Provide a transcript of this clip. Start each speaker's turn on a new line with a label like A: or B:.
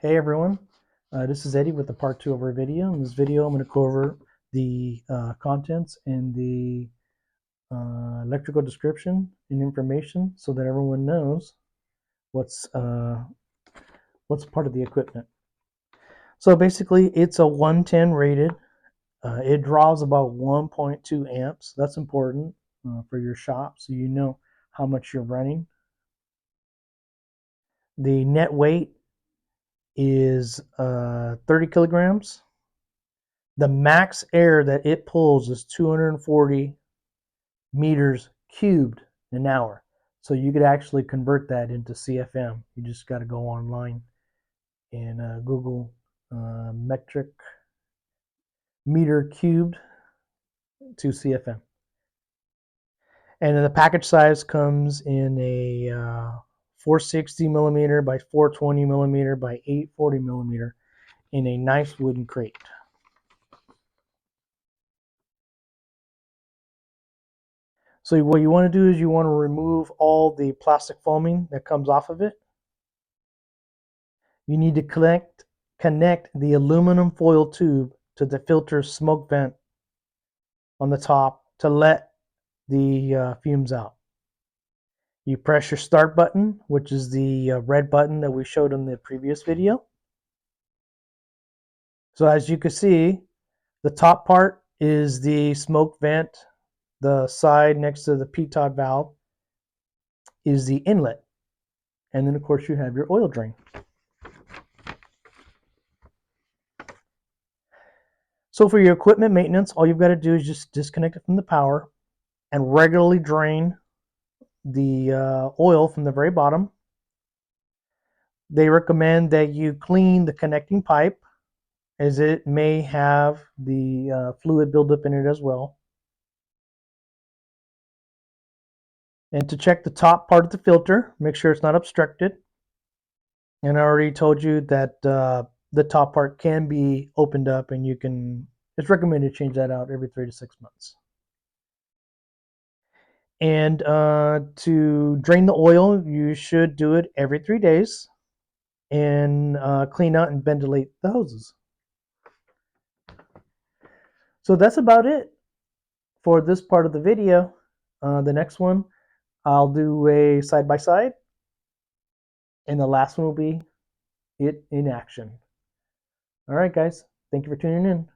A: Hey everyone, this is Eddie with the part 2 of our video. In this video I'm going to go over the contents and the electrical description and information so that everyone knows what's part of the equipment. So basically it's a 110 rated. It draws about 1.2 amps. That's important for your shop so you know how much you're running. The net weight is 30 kilograms. The max air that it pulls is 240 meters cubed an hour. So you could actually convert that into CFM. You just got to go online and Google metric meter cubed to CFM. And then the package size comes in a 460 millimeter by 420 millimeter by 840 millimeter in a nice wooden crate. So what you want to do is you want to remove all the plastic foaming that comes off of it. You need to connect the aluminum foil tube to the filter smoke vent on the top to let the fumes out. You press your start button, which is the red button that we showed in the previous video. So as you can see, the top part is the smoke vent. The side next to the pitot valve is the inlet. And then of course you have your oil drain. So for your equipment maintenance, all you've got to do is just disconnect it from the power and regularly drain the oil from the very bottom. They recommend that you clean the connecting pipe as it may have the fluid buildup in it as well. And to check the top part of the filter, make sure it's not obstructed. And I already told you that the top part can be opened up, and it's recommended to change that out every 3 to 6 months. And to drain the oil, you should do it every 3 days and clean out and ventilate the hoses. So that's about it for this part of the video. The next one, I'll do a side-by-side, and the last one will be it in action. All right, guys, thank you for tuning in.